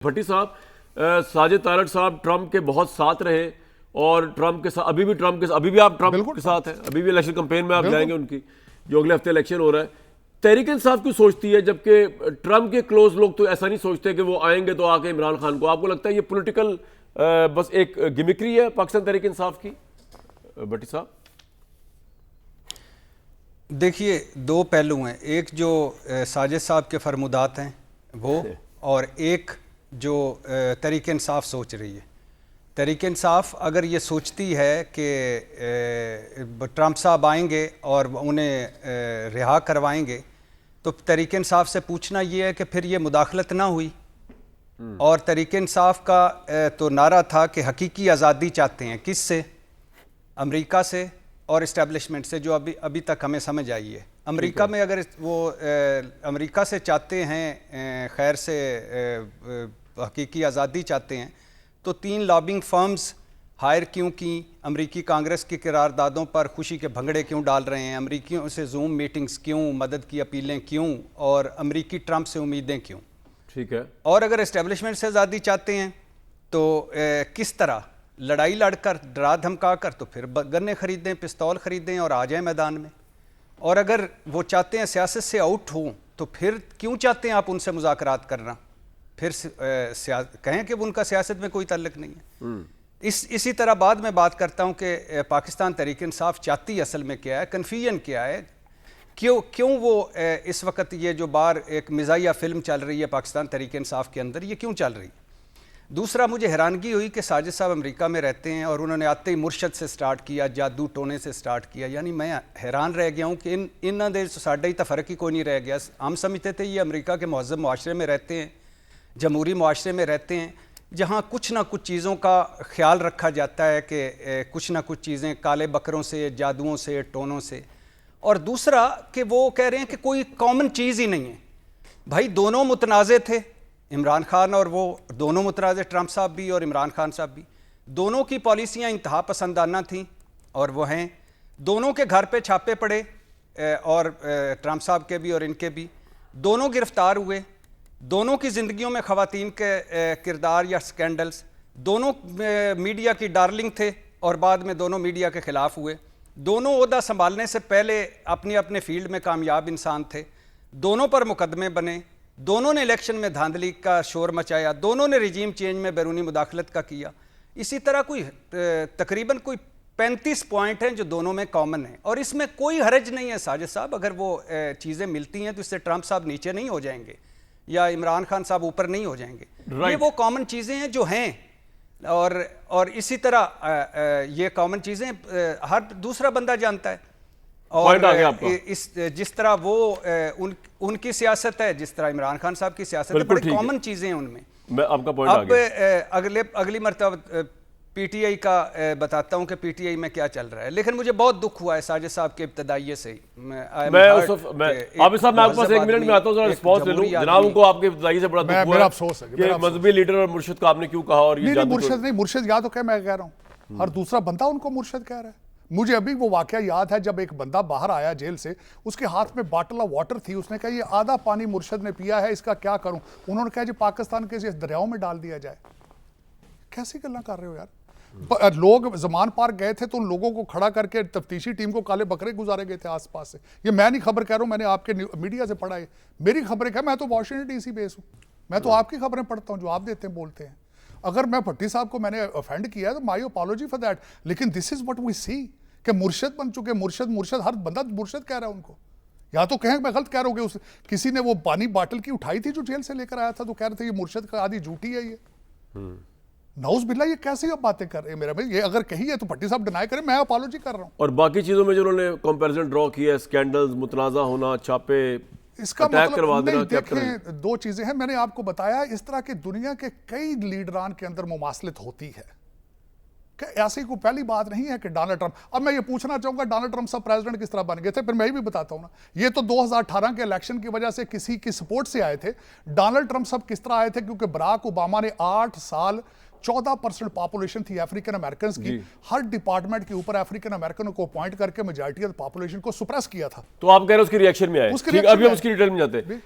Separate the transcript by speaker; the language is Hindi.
Speaker 1: भट्टी साहब, साजिद तारड़ साहब ट्रंप के बहुत साथ रहे और ट्रंप के साथ अभी भी आप ट्रंप के साथ हैं, अभी भी इलेक्शन कैंपेन में आप जाएंगे उनकी, जो अगले हफ्ते इलेक्शन हो रहा है। तहरीक इंसाफ क्यों सोचती है, जबकि ट्रंप के क्लोज लोग तो ऐसा नहीं सोचते कि वो आएंगे तो आके इमरान खान को, आपको लगता है ये पॉलिटिकल बस एक गिमिक्री है पाकिस्तान तहरीक इंसाफ की? भट्टी साहब
Speaker 2: देखिए, दो पहलू हैं, एक जो साजिद साहब के फरमुदात हैं वो, और एक जो तहरीक इंसाफ सोच रही है। तहरीक इंसाफ अगर ये सोचती है कि ट्रंप साहब आएंगे और उन्हें रिहा करवाएंगे, तो तहरीक इंसाफ से पूछना ये है कि फिर ये मुदाखलत ना हुई। और तहरीक इंसाफ का तो नारा था कि हकीकी आज़ादी चाहते हैं, किससे? अमेरिका से और इस्टेब्लिशमेंट से, जो अभी तक हमें समझ आई है। अमेरिका में अगर वो अमेरिका से चाहते हैं, खैर से हकीकी आज़ादी चाहते हैं, तो 3 लॉबिंग फर्म्स हायर क्यों की? अमेरिकी कांग्रेस की करारदादों पर खुशी के भंगड़े क्यों डाल रहे हैं? अमेरिकियों से जूम मीटिंग्स क्यों? मदद की अपीलें क्यों? और अमेरिकी ट्रंप से उम्मीदें क्यों?
Speaker 1: ठीक है।
Speaker 2: और अगर इस्टेब्लिशमेंट से आज़ादी चाहते हैं तो किस तरह? लड़ाई लड़कर, डरा धमका कर, तो फिर गन्ने खरीदें, पिस्तौल खरीदें और आ जाएं मैदान में। और अगर वो चाहते हैं सियासत से आउट हों, तो फिर क्यों चाहते हैं आप उनसे मुज़ाकरात करना? फिर कहें कि उनका सियासत में कोई ताल्लुक नहीं है। इसी तरह बाद में बात करता हूं कि पाकिस्तान तहरीक इंसाफ चाहती असल में क्या है, कन्फ्यूजन क्या है, क्यों वो इस वक्त ये जो बार एक मिजाइया फिल्म चल रही है पाकिस्तान तहरीक इंसाफ के अंदर, ये क्यों चल रही है? दूसरा, मुझे हैरानगी हुई कि साजिद साहब अमेरिका में रहते हैं और उन्होंने आते ही मुर्शद से स्टार्ट किया, जादू टोने से स्टार्ट किया। यानी मैं हैरान रह गया हूँ कि इन दे साडा ही तो फ़र्क ही कोई नहीं रह गया। हम समझते थे ये अमेरिका के महज़ब मुआशरे में रहते हैं, जमहूरी मुआशरे में रहते हैं, जहाँ कुछ ना कुछ चीज़ों का ख्याल रखा जाता है कि कुछ ना कुछ चीज़ें काले बकरों से, जादुओं से, टोनों से। और दूसरा कि वो कह रहे हैं कि कोई कॉमन चीज़ ही नहीं है। भाई दोनों मुतनाज़े थे, इमरान खान और वो दोनों मुतनाज़े, ट्रंप साहब भी और इमरान खान साहब भी। दोनों की पॉलिसियाँ इंतहा पसंदाना थीं और वो हैं। दोनों के घर पे छापे पड़े, और ट्रंप साहब के भी और इनके भी। दोनों गिरफ्तार हुए। दोनों की ज़िंदगियों में ख़वातीन के किरदार या स्कैंडल्स। दोनों मीडिया की डार्लिंग थे और बाद में दोनों मीडिया के ख़िलाफ़ हुए। दोनों ओहदा संभालने से पहले अपने अपने फील्ड में कामयाब इंसान थे। दोनों पर मुकदमे बने। दोनों ने इलेक्शन में धांधली का शोर मचाया। दोनों ने रिजीम चेंज में बैरूनी मुदाखलत का किया। इसी तरह कोई तकरीबन कोई 35 पॉइंट हैं जो दोनों में कॉमन है, और इसमें कोई हरज नहीं है साजिद साहब, अगर वो चीज़ें मिलती हैं तो इससे ट्रंप साहब नीचे नहीं हो जाएंगे या इमरान खान साहब ऊपर नहीं हो जाएंगे। ये वो कॉमन चीज़ें हैं जो हैं, और इसी तरह ये कॉमन चीज़ें हर दूसरा बंदा जानता है। और जिस तरह वो उनकी सियासत है, जिस तरह इमरान खान साहब की सियासत है, बड़ी कॉमन चीज़ें हैं उनमें।
Speaker 1: मैं आपका पॉइंट आ गया।
Speaker 2: अगली मरतबा पीटीआई का बताता हूं कि पीटीआई में क्या चल रहा है। लेकिन मुझे बहुत दुख हुआ है साजिद साहब के इब्तदाइये से ही।
Speaker 1: आप साहब, मैं आपके पास 1 मिनट में आता हूं, जरा रिस्पांस ले लूं। जनाब, उनको आपके इब्तदाइये से बड़ा दुख हुआ है, अफसोस है कि मजहबी लीडर और मुर्शिद का आपने क्यों कहा? और ये
Speaker 3: मुर्शिद नहीं, मुर्शिद या तो क्या मैं कह रहा हूं, और दूसरा बंदा उनको मुर्शिद कह रहा है। मुझे अभी वो वाकया याद है, जब एक बंदा बाहर आया जेल से, उसके हाथ में बॉटल ऑफ वाटर थी, उसने कहा ये आधा पानी मुर्शिद ने पिया है, इसका क्या करूं? उन्होंने कहा जी पाकिस्तान के इस दरियाओं में डाल दिया जाए। कैसी गल्ला कर रहे हो यार? लोग जमान पार्क गए थे तो उन लोगों को खड़ा करके तफ्तीशी टीम को काले बकरे गुजारे गए थे आसपास से। ये मैं नहीं खबर कह रहा हूं, मैंने आपके मीडिया से पढ़ा है। मेरी खबरें क्या, मैं तो वॉशिंगटन डीसी बेस हूं, मैं तो आपकी खबरें पढ़ता हूं जो आप देते हैं, बोलते हैं। अगर मैं भट्टी साहब को मैंने ऑफेंड किया है तो माई अपॉलॉजी फॉर दैट। लेकिन दिस इज व्हाट वी सी कि मुर्शिद बन चुके, मुर्शिद हर बंदा मुर्शिद कह रहा है उनको। या तो कहें मैं गलत कह रहा हूं कि किसी ने वो पानी बाटल की उठाई थी जो जेल से लेकर आया था, तो कह रहे थे ये मुर्शिद का आदि झूठी है ये। नौज बिल्ला, ये कैसे आप बातें कर रहे हैं? मेरा भाई ये अगर कही है तो भट्टी साहब डिनाई करें, मैं अपॉलॉजी कर रहा हूं।
Speaker 1: और बाकी चीजों में जो उन्होंने कंपैरिजन ड्रॉ किया, स्कैंडल्स, मुतनाज़ा होना, छापे,
Speaker 3: इसका मतलब नहीं, देखें दो चीजें हैं। मैंने आपको बताया इस तरह के दुनिया के कई लीडरान के अंदर मुमासलत होती है। ऐसी कोई पहली बात नहीं है कि डोनाल्ड ट्रंप, अब मैं ये पूछना चाहूंगा डोनाल्ड ट्रंप साहब प्रेसिडेंट किस तरह बन गए थे? फिर मैं भी बताता हूं ना। ये तो 2018 के इलेक्शन की वजह से किसी की सपोर्ट से आए थे। डोनाल्ड ट्रंप साहब किस तरह आए थे? क्योंकि बराक ओबामा ने 8 साल 14% पॉपुलेशन थी अफ्रीकन अमेरिकन की, हर डिपार्टमेंट के ऊपर अफ्रीकन अमेरिकन को अपॉइंट करके मेजॉरिटी ऑफ पॉपुलेशन को सुप्रेस किया था।
Speaker 1: तो आप कह रहे हैं उसकी रिएक्शन में आए, अभी हम उसकी डिटेल में जाते हैं।